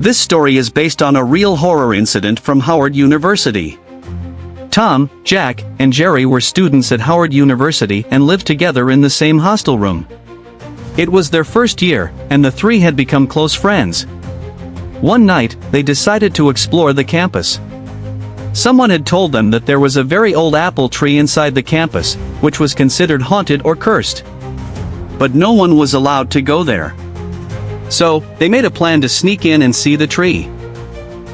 This story is based on a real horror incident from Howard University. Tom, Jack, and Jerry were students at Howard University and lived together in the same hostel room. It was their first year, and the three had become close friends. One night, they decided to explore the campus. Someone had told them that there was a very old apple tree inside the campus, which was considered haunted or cursed. But no one was allowed to go there. So, they made a plan to sneak in and see the tree.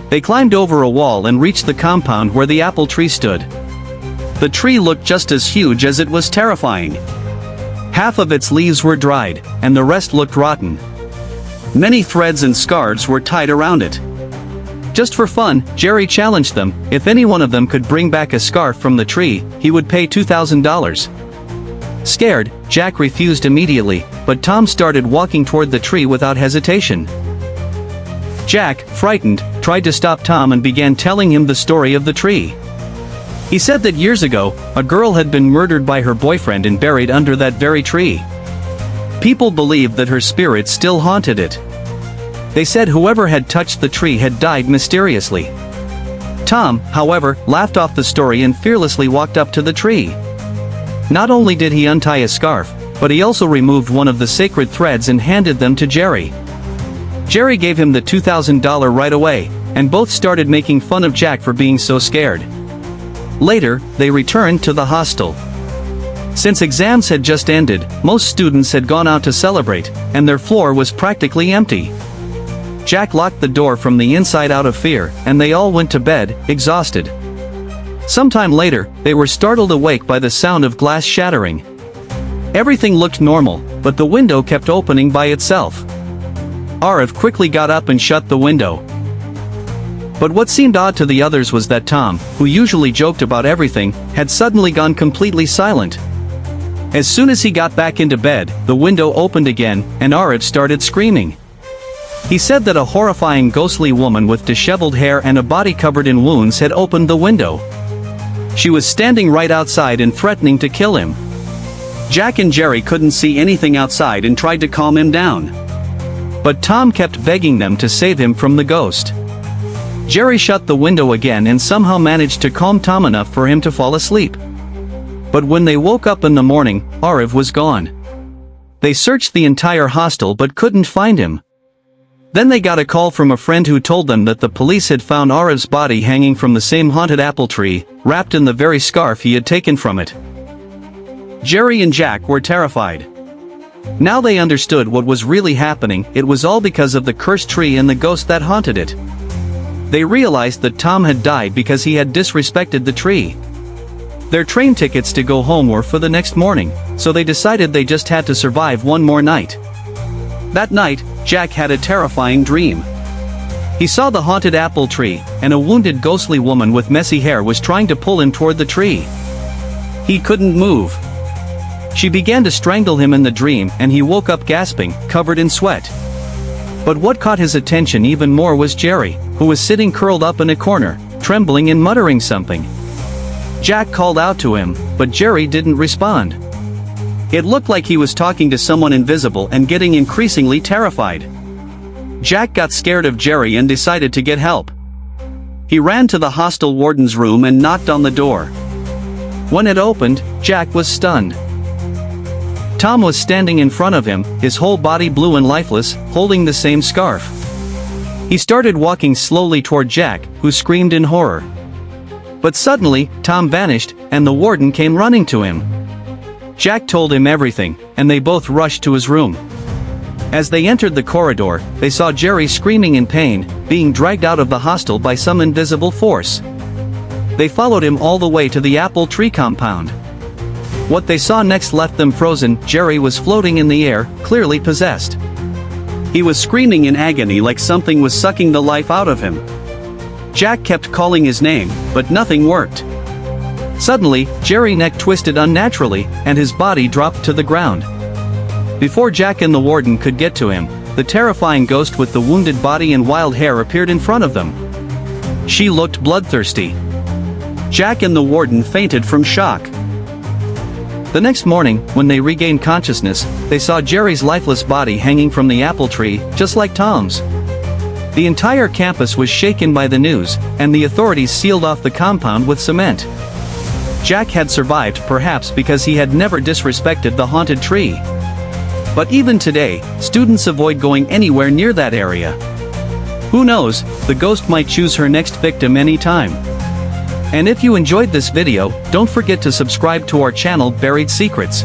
They climbed over a wall and reached the compound where the apple tree stood. The tree looked just as huge as it was terrifying. Half of its leaves were dried, and the rest looked rotten. Many threads and scarves were tied around it. Just for fun, Jerry challenged them. If any one of them could bring back a scarf from the tree, he would pay $2,000. Scared, Jack refused immediately, but Tom started walking toward the tree without hesitation. Jack, frightened, tried to stop Tom and began telling him the story of the tree. He said that years ago, a girl had been murdered by her boyfriend and buried under that very tree. People believed that her spirit still haunted it. They said whoever had touched the tree had died mysteriously. Tom, however, laughed off the story and fearlessly walked up to the tree. Not only did he untie a scarf, but he also removed one of the sacred threads and handed them to Jerry. Jerry gave him the $2,000 right away, and both started making fun of Jack for being so scared. Later, they returned to the hostel. Since exams had just ended, most students had gone out to celebrate, and their floor was practically empty. Jack locked the door from the inside out of fear, and they all went to bed, exhausted. Sometime later, they were startled awake by the sound of glass shattering. Everything looked normal, but the window kept opening by itself. Arif quickly got up and shut the window. But what seemed odd to the others was that Tom, who usually joked about everything, had suddenly gone completely silent. As soon as he got back into bed, the window opened again, and Arif started screaming. He said that a horrifying ghostly woman with disheveled hair and a body covered in wounds had opened the window. She was standing right outside and threatening to kill him. Jack and Jerry couldn't see anything outside and tried to calm him down. But Tom kept begging them to save him from the ghost. Jerry shut the window again and somehow managed to calm Tom enough for him to fall asleep. But when they woke up in the morning, Arif was gone. They searched the entire hostel but couldn't find him. Then they got a call from a friend who told them that the police had found Arif's body hanging from the same haunted apple tree, wrapped in the very scarf he had taken from it. Jerry and Jack were terrified. Now they understood what was really happening. It was all because of the cursed tree and the ghost that haunted it. They realized that Tom had died because he had disrespected the tree. Their train tickets to go home were for the next morning, so they decided they just had to survive one more night. That night, Jack had a terrifying dream. He saw the haunted apple tree, and a wounded ghostly woman with messy hair was trying to pull him toward the tree. He couldn't move. She began to strangle him in the dream, and he woke up gasping, covered in sweat. But what caught his attention even more was Jerry, who was sitting curled up in a corner, trembling and muttering something. Jack called out to him, but Jerry didn't respond. It looked like he was talking to someone invisible and getting increasingly terrified. Jack got scared of Jerry and decided to get help. He ran to the hostel warden's room and knocked on the door. When it opened, Jack was stunned. Tom was standing in front of him, his whole body blue and lifeless, holding the same scarf. He started walking slowly toward Jack, who screamed in horror. But suddenly, Tom vanished, and the warden came running to him. Jack told him everything, and they both rushed to his room. As they entered the corridor, they saw Jerry screaming in pain, being dragged out of the hostel by some invisible force. They followed him all the way to the apple tree compound. What they saw next left them frozen. Jerry was floating in the air, clearly possessed. He was screaming in agony like something was sucking the life out of him. Jack kept calling his name, but nothing worked. Suddenly, Jerry's neck twisted unnaturally, and his body dropped to the ground. Before Jack and the warden could get to him, the terrifying ghost with the wounded body and wild hair appeared in front of them. She looked bloodthirsty. Jack and the warden fainted from shock. The next morning, when they regained consciousness, they saw Jerry's lifeless body hanging from the apple tree, just like Tom's. The entire campus was shaken by the news, and the authorities sealed off the compound with cement. Jack had survived perhaps because he had never disrespected the haunted tree. But even today, students avoid going anywhere near that area. Who knows, the ghost might choose her next victim anytime. And if you enjoyed this video, don't forget to subscribe to our channel Buried Secrets.